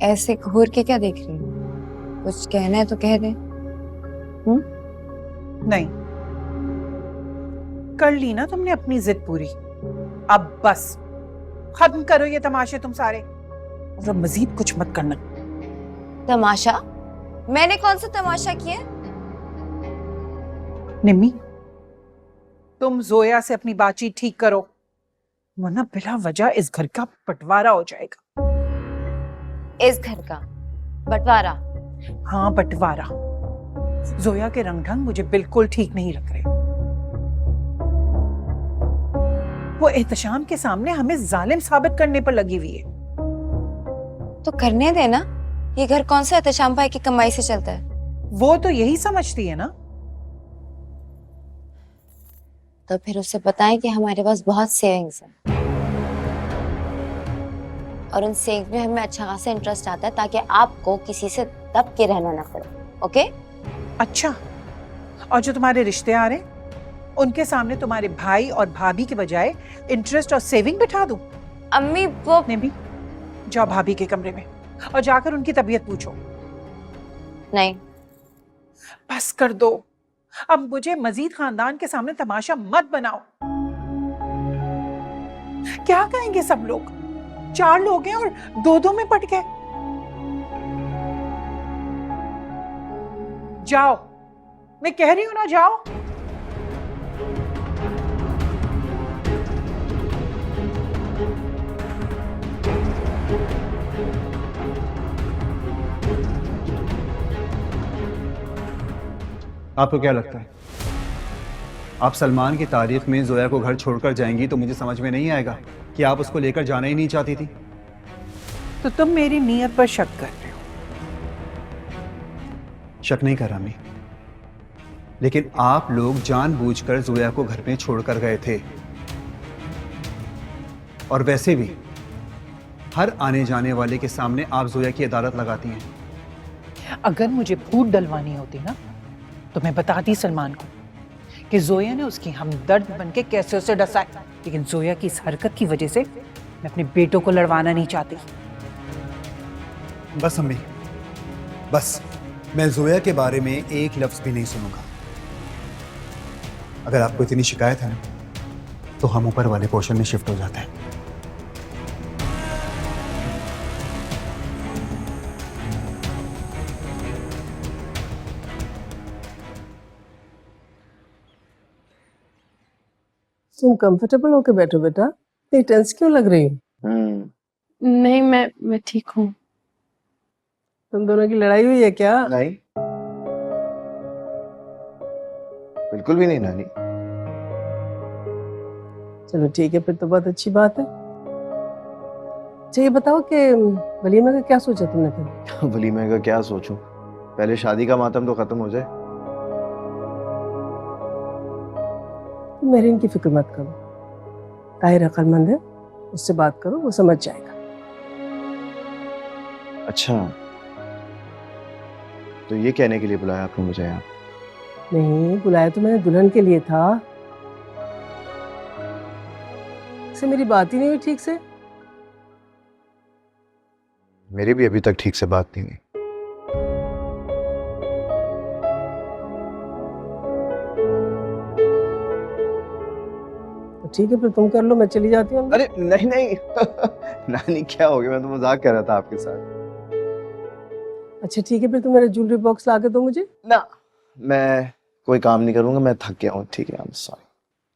ऐसे घूर के क्या देख रही हो? कुछ कहना है तो कह दे। नहीं, कर ली ना तुमने अपनी जिद पूरी। अब बस खत्म करो ये तमाशे तुम सारे, और अब मजीद कुछ मत करना। तमाशा? मैंने कौन सा तमाशा किया? निम्मी, तुम जोया से अपनी बातचीत ठीक करो, वरना बिला वजह इस घर का बंटवारा हो जाएगा। इस घर का बंटवारा? हाँ, बंटवारा। जोया के रंग ढंग मुझे बिल्कुल ठीक नहीं लग रहे। वो एहतशाम के सामने हमें जालिम साबित करने पर लगी हुई है। तो करने देना। ये घर कौन सा एहतशाम भाई की कमाई से चलता है? वो तो यही समझती है ना। तो फिर उससे बताएं कि हमारे पास बहुत सेविंग्स है और उन सेविंग्स में हमें अच्छा खासा इंटरेस्ट आता है, ताकि आपको किसी से दब के रहना ना पड़े। ओके? अच्छा, और जो तुम्हारे रिश्ते आ रहे उनके सामने तुम्हारे भाई और भाभी के बजाय इंटरेस्ट और सेविंग बिठा दूं? अम्मी वो निम्मी, जाओ भाभी के कमरे में और जाकर उनकी तबीयत पूछो। नहीं। बस कर दो, अब मुझे मजीद खानदान के सामने तमाशा मत बनाओ। क्या कहेंगे सब लोग? 4 लोग हैं और 2-2 में पट गए। जाओ, मैं कह रही हूं ना, जाओ। आपको क्या लगता है आप सलमान की तारीफ में जोया को घर छोड़कर जाएंगी तो मुझे समझ में नहीं आएगा कि आप उसको लेकर जाना ही नहीं चाहती थी? तो तुम मेरी नीयत पर शक कर रहे हो? शक नहीं कर रहा मैं, लेकिन आप लोग जानबूझकर जोया को घर में छोड़कर गए थे। और वैसे भी हर आने जाने वाले के सामने आप जोया की अदालत लगाती हैं। अगर मुझे फूट डलवानी होती ना तो मैं बताती सलमान को कि जोया ने उसकी हमदर्द बनके कैसे उसे डसा है, लेकिन जोया की इस हरकत की वजह से मैं अपने बेटों को लड़वाना नहीं चाहती। बस अम्मी, बस मैं जोया के बारे में एक लफ्ज भी नहीं सुनूंगा। अगर आपको इतनी शिकायत है ना तो हम ऊपर वाले पोर्शन में शिफ्ट हो जाते हैं। तुम कंफर्टेबल होके बैठो बेटा, इतनी टेंस क्यों लग रही हो? नहीं, मैं ठीक हूँ। तुम दोनों की लड़ाई हुई है क्या? नहीं, बिल्कुल भी नहीं नानी। चलो ठीक है, फिर तो बहुत अच्छी बात है। अच्छा ये बताओ कि वलीमे का क्या सोचा तुमने फिर? वलीमे का क्या सोचूं, पहले शादी का मातम तो खत्म हो जाए। तुम मेरी इनकी फिक्र मत करो, ताहिर अक्लमंद है, उससे बात करो, वो समझ जाएगा। अच्छा, तो ये कहने के लिए बुलाया आपने मुझे यहाँ? नहीं, बुलाया तो मैंने दुल्हन के लिए था। से मेरी बात ही नहीं हुई ठीक से। मेरी भी अभी तक ठीक से बात नहीं हुई। ठीक है, फिर तुम कर लो, मैं चली जाती हूँ। अरे नहीं नहीं नानी क्या हो गया, मैं तो मजाक कर रहा था आपके साथ। अच्छा ठीक है, फिर तुम मेरा ज्वेलरी बॉक्स ला के दो मुझे। ना, मैं कोई काम नहीं करूंगा, मैं थक गया हूँ। ठीक है, आई एम सॉरी।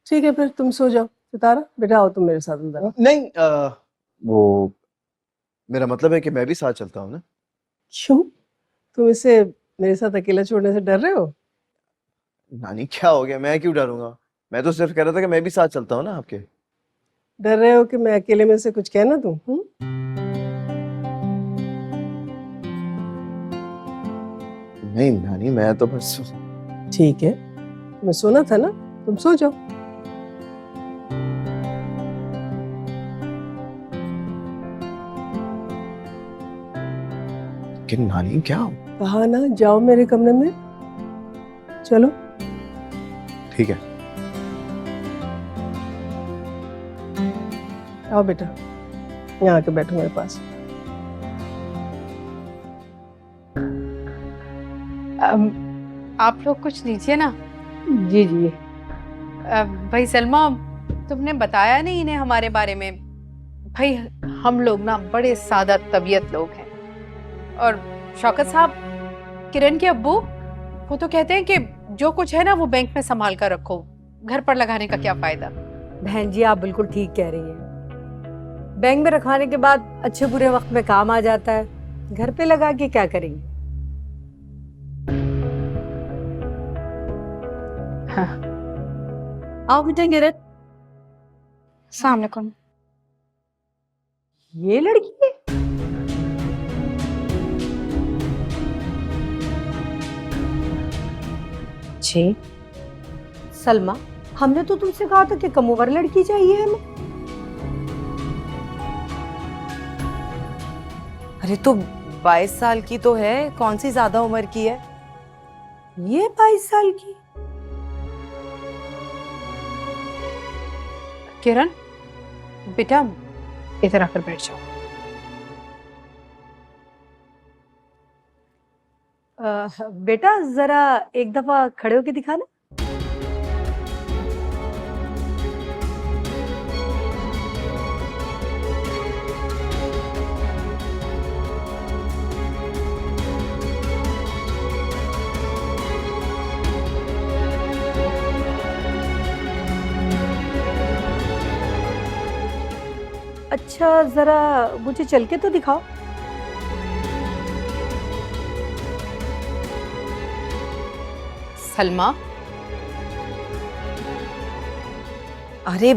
ठीक है, फिर तुम सो जाओ। सितारा बेटा आओ तुम मेरे साथ अंदर। नहीं, वो मेरा मतलब है कि मैं भी साथ चलता हूँ ना। क्यों? तुम इसे मेरे साथ अकेला छोड़ने से डर रहे हो? नानी क्या हो गया, मैं क्यों डरूंगा? मैं तो सिर्फ कह रहा था कि मैं भी साथ चलता हूँ ना आपके। डर रहे हो कि मैं अकेले में से कुछ कहना दूं? नहीं नानी, मैं तो बस। ठीक है, मैं सोना था ना, तुम सो जाओ। कि नानी क्या हो? कहा ना जाओ मेरे कमरे में, चलो। ठीक है, आओ बेटा, यहाँ आके बैठो मेरे पास। आप लोग कुछ लीजिए ना। जी जी। भाई सलमा, तुमने बताया नहीं इन्हें हमारे बारे में। भाई हम लोग ना बड़े सादा तबीयत लोग हैं। और शौकत साहब, किरण के अब्बू, वो तो कहते हैं कि जो कुछ है ना वो बैंक में संभाल कर रखो, घर पर लगाने का क्या फायदा। बहन जी आप बिल्कुल ठीक कह रही हैं। बैंक में रखवाने के बाद अच्छे बुरे वक्त में काम आ जाता है, घर पे लगा के क्या करेंगे। हाँ। आओ बेटा किरण। सामने कौन? ये लड़की है? जी सलमा, हमने तो तुमसे कहा था कि कम उम्र लड़की चाहिए हमें। अरे तो 22 साल की तो है, कौन सी ज्यादा उम्र की है? ये 22 साल की? किरण बेटा, इधर आकर बैठ जाओ। बेटा जरा एक दफा खड़े होके दिखाना। अच्छा जरा मुझे चल के तो दिखाओ। सलमा, अरे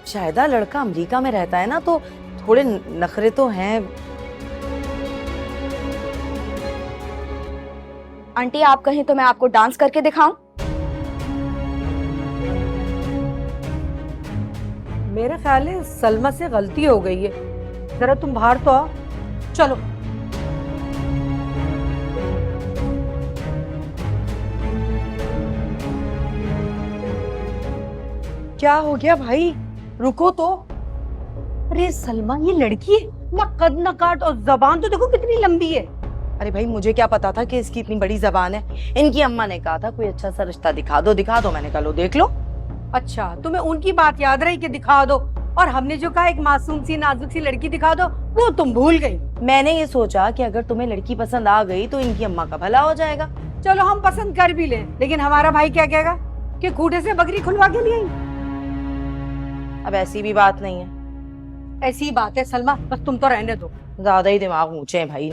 शायदा लड़का अमेरिका में रहता है ना, तो थोड़े नखरे तो हैं। आंटी आप कहें तो मैं आपको डांस करके दिखाऊं? मेरे ख्याल है सलमा से गलती हो गई है, जरा तुम बाहर तो आओ। चलो। क्या हो गया भाई, रुको तो। अरे सलमा ये लड़की है ना, कद ना काट, और जबान तो देखो कितनी लंबी है। अरे भाई मुझे क्या पता था कि इसकी इतनी बड़ी जबान है। इनकी अम्मा ने कहा था कोई अच्छा सा रिश्ता दिखा दो दिखा दो, मैंने कहा लो देख लो। अच्छा तुम्हें उनकी बात याद रही कि दिखा दो, और हमने जो कहा एक मासूम सी नाजुक सी लड़की दिखा दो वो तुम भूल गई। मैंने ये सोचा कि अगर तुम्हें लड़की पसंद आ गई तो इनकी अम्मा का भला हो जाएगा। चलो हम पसंद कर भी लें, लेकिन हमारा भाई क्या कहेगा कि खूंटे से बकरी खुलवा के लिए आई। अब ऐसी भी बात नहीं है। ऐसी बात है सलमा, बस तुम तो रहने दो। ज्यादा ही दिमाग ऊंचे हैं भाई।